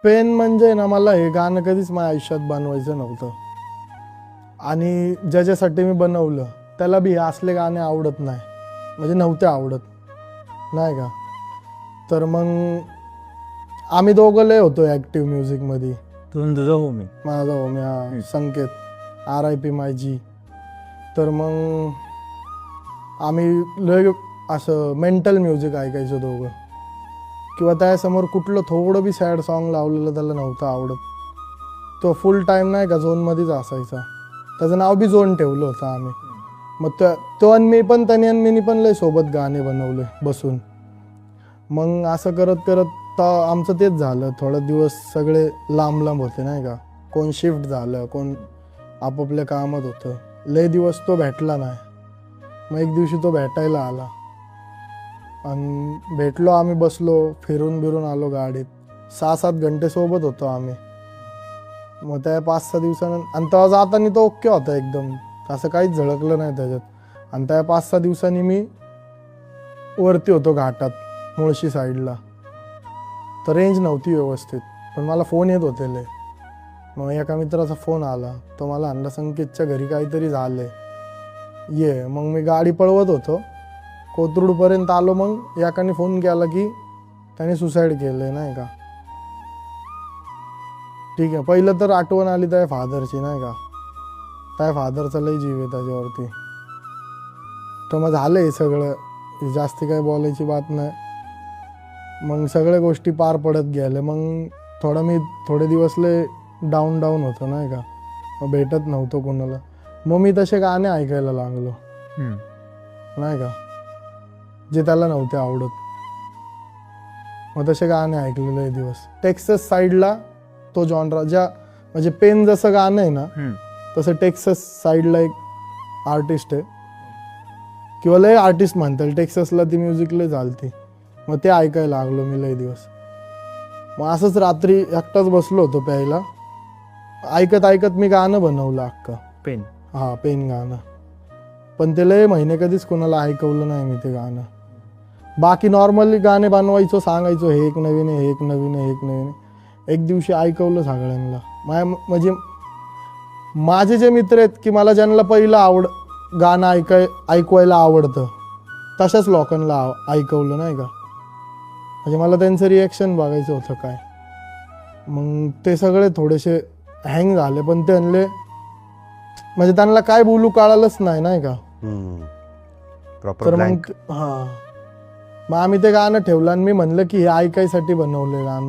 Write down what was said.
Pen म्हणजे ना, मला हे गाणं कधीच माझ्या आयुष्यात बनवायचं नव्हतं आणि ज्याच्यासाठी मी बनवलं त्याला बी हे असले गाणे आवडत नाही, म्हणजे नव्हते आवडत नाही का. तर मग आम्ही दोघं लय होतो ॲक्टिव्ह म्युझिकमध्ये. तुझं हो मी माझा होमी हा संकेत RIP माझी. तर मग आम्ही लय असं मेंटल म्युझिक ऐकायचो दोघं, किंवा त्यासमोर कुठलं थोडं बी सॅड सॉन्ग लावलेलं त्याला नव्हतं आवडत. तो फुल टाईम नाही का झोनमध्येच असायचा. त्याचं नाव बी झोन ठेवलं होतं आम्ही. मग तो आणि मी पण, त्याने आणि मीनी पण लय सोबत गाणे बनवले बसून. मग असं करत करत आमचं तेच झालं. थोडे दिवस सगळे लांब लांब होते नाही का, कोण शिफ्ट झालं, कोण आपापल्या कामात होतं. लय दिवस तो भेटला नाही. मग एक दिवशी तो भेटायला आला आणि भेटलो आम्ही, बसलो, फिरून बिरून आलो गाडीत. 6-7 घंटे सोबत होतो आम्ही. मग त्या 5-6 दिवसानंतर, आणि तेव्हा जाताना तो ओके होता एकदम, असं काहीच झळकलं नाही त्याच्यात. आणि त्या 5-6 दिवसांनी मी वरती होतो घाटात, मुळशी साईडला. तर रेंज नव्हती व्यवस्थित, पण मला फोन येत होते लय. मग एका मित्राचा फोन आला, तो मला म्हणला संकेतच्या घरी काहीतरी झालंय, ये. मग मी गाडी पळवत होतो, कोथरूडपर्यंत आलो. मग एकाने फोन केला की त्याने सुसाईड केलंय नाही का. ठीक आहे, पहिलं तर आठवण आली त्या फादरची नाही का. त्या फादरचा लय जीव आहे त्याच्यावरती. तर मग झालं हे सगळं, जास्ती काही बोलायची बात नाही. मग सगळ्या गोष्टी पार पडत गेल्या. मग थोडे दिवस लय डाऊन होतो नाही का. मग भेटत नव्हतो कोणाला. मग मी तसे गाणे ऐकायला लागलो नाही का, जे त्याला नव्हते आवडत. मग तसे गाणे ऐकलेले दिवस. टेक्सास साईडला तो जॉनरा, ज्या म्हणजे पेन जसं गाणं आहे ना, तसं टेक्सास साईडला एक आर्टिस्ट आहे, किंवा लय आर्टिस्ट म्हणता येईल. टेक्सासला ती म्युझिक लय चालती. मग ते ऐकायला लागलो मी लय दिवस. मग असंच रात्री एकटाच बसलो होतो प्यायला, ऐकत ऐकत मी गाणं बनवलं अख्खं पेन. हा, पेन गाणं. पण ते लय महिने कधीच कोणाला ऐकवलं नाही मी ते गाणं. बाकी नॉर्मली गाणे बनवायचो, सांगायचो हे एक नवीन आहे, हे एक नवीन आहे, हे एक नवीन आहे. एक दिवशी ऐकवलं सगळ्यांना. म्हणजे माझे जे मित्र आहेत की मला ज्यांना पहिलं गाणं ऐकवायला आवडतं, तशाच लोकांना ऐकवलं नाही का. म्हणजे मला त्यांचं रिॲक्शन बघायचं होतं काय. मग ते सगळे थोडेसे हँग झाले, पण ते म्हणले, म्हणजे त्यांना काय बोलू कळालंच नाही का. तर मग मग आम्ही ते गाणं ठेवलं आणि मी म्हणलं की हे ऐकायसाठी बनवलं गाणं.